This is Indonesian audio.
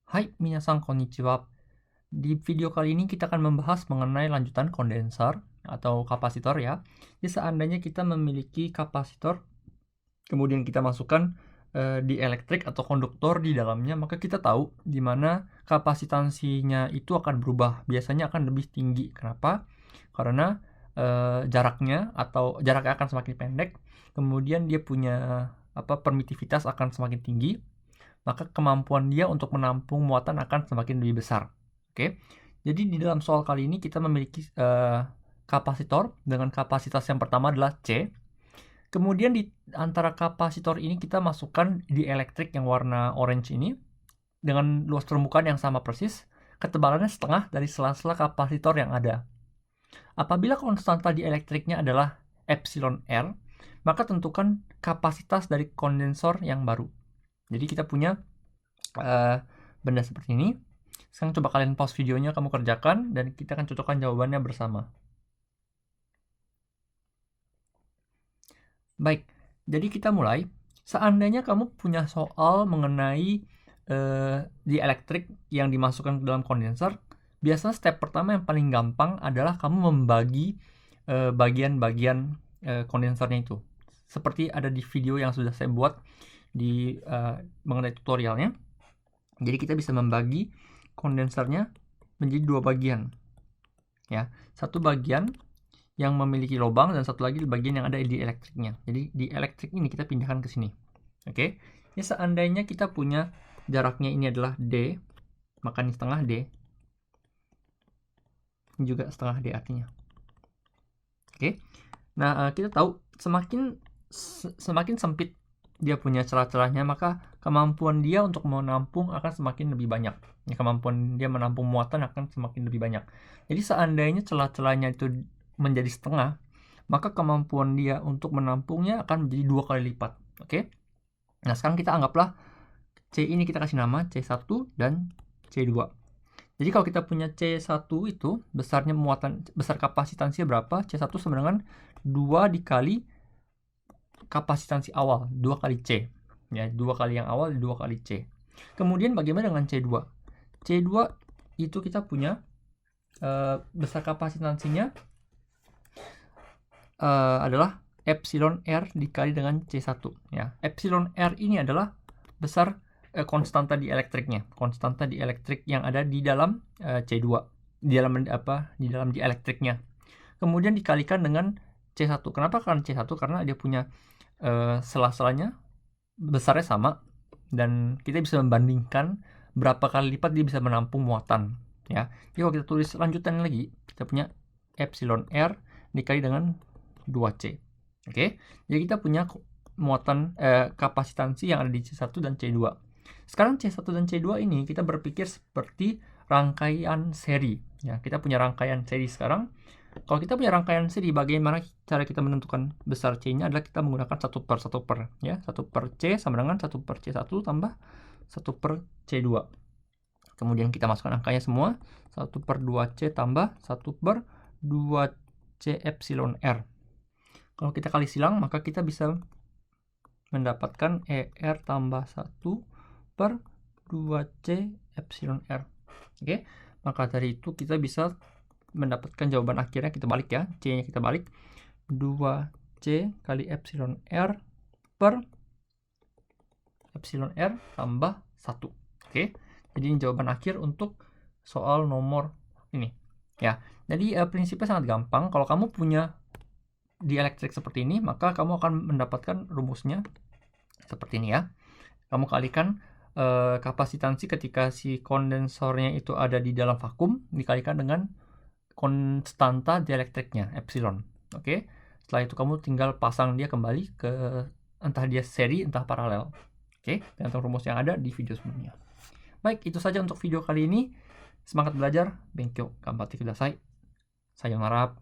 Hai, minasan konnichiwa. Di video kali ini kita akan membahas mengenai lanjutan kondensor atau kapasitor ya. Jadi seandainya kita memiliki kapasitor, kemudian kita masukkan di elektrik atau konduktor di dalamnya, maka kita tahu di mana kapasitansinya itu akan berubah. Biasanya akan lebih tinggi. Kenapa? Karena jaraknya akan semakin pendek, kemudian dia punya permitivitas akan semakin tinggi, maka kemampuan dia untuk menampung muatan akan semakin lebih besar. Oke, jadi di dalam soal kali ini kita memiliki kapasitor dengan kapasitas yang pertama adalah C. Kemudian di antara kapasitor ini kita masukkan di elektrik yang warna orange ini dengan luas permukaan yang sama persis, ketebalannya setengah dari sela-sela kapasitor yang ada. Apabila konstanta di elektriknya adalah epsilon R, maka tentukan kapasitas dari kondensor yang baru. Jadi kita punya benda seperti ini. Sekarang coba kalian pause videonya, kamu kerjakan, dan kita akan cocokkan jawabannya bersama. Baik, jadi kita mulai. Seandainya kamu punya soal mengenai di elektrik yang dimasukkan ke dalam kondensor, biasanya step pertama yang paling gampang adalah kamu membagi bagian-bagian kondensornya itu. Seperti ada di video yang sudah saya buat di mengenai tutorialnya. Jadi kita bisa membagi kondensernya menjadi dua bagian. Ya, satu bagian yang memiliki lubang dan satu lagi bagian yang ada di elektriknya. Jadi di elektrik ini kita pindahkan ke sini. Oke. Ini seandainya kita punya jaraknya ini adalah D, maka ini setengah D. Ini juga setengah D artinya. Oke. Nah, kita tahu semakin sempit dia punya celah-celahnya, maka kemampuan dia untuk menampung akan semakin lebih banyak. Ya, kemampuan dia menampung muatan akan semakin lebih banyak. Jadi seandainya celah-celahnya itu menjadi setengah, maka kemampuan dia untuk menampungnya akan menjadi 2 kali lipat. Oke. Nah, sekarang kita anggaplah C ini kita kasih nama C1 dan C2. Jadi kalau kita punya C1 itu besar kapasitansinya berapa? C1 sama dengan 2 dikali kapasitansi awal, 2 kali C. Ya, 2 kali yang awal, 2 kali C. Kemudian bagaimana dengan C2? C2 itu kita punya besar kapasitansinya adalah epsilon R dikali dengan C1. Ya, epsilon R ini adalah besar konstanta di elektriknya, konstanta di elektrik yang ada di dalam C2, di dalam di elektriknya. Kemudian dikalikan dengan C1. Kenapa kan C1? Karena dia punya sela-selanya besarnya sama, dan kita bisa membandingkan berapa kali lipat dia bisa menampung muatan. Ya, jadi kalau kita tulis lanjutan lagi, kita punya epsilon R dikali dengan 2C. Oke, jadi kita punya muatan kapasitansi yang ada di C1 dan C2. Sekarang C1 dan C2 ini kita berpikir seperti rangkaian seri. Ya, kita punya rangkaian seri sekarang. Kalau kita punya rangkaian seri, bagaimana cara kita menentukan besar C-nya adalah kita menggunakan 1 per 1 per. Ya, 1 per C sama dengan 1 per C1 tambah 1 per C2. Kemudian kita masukkan angkanya semua. 1 per 2C tambah 1 per 2C epsilon R. Kalau kita kali silang, maka kita bisa mendapatkan ER tambah 1 per 2C epsilon R. Oke, maka dari itu kita bisa mendapatkan jawaban akhirnya, kita balik ya, C-nya kita balik, 2C kali epsilon R per epsilon R tambah 1. Oke, jadi ini jawaban akhir untuk soal nomor ini. Ya, jadi prinsipnya sangat gampang. Kalau kamu punya di elektrik seperti ini, maka kamu akan mendapatkan rumusnya seperti ini ya. Kamu kalikan kapasitansi ketika si kondensornya itu ada di dalam vakum dikalikan dengan konstanta dielektriknya, epsilon. Oke. Setelah itu kamu tinggal pasang dia kembali ke entah dia seri, entah paralel. Oke, dengan rumus yang ada di video sebelumnya. Baik, itu saja untuk video kali ini. Semangat belajar, benkyo, ganbatte kudasai. Sayonara.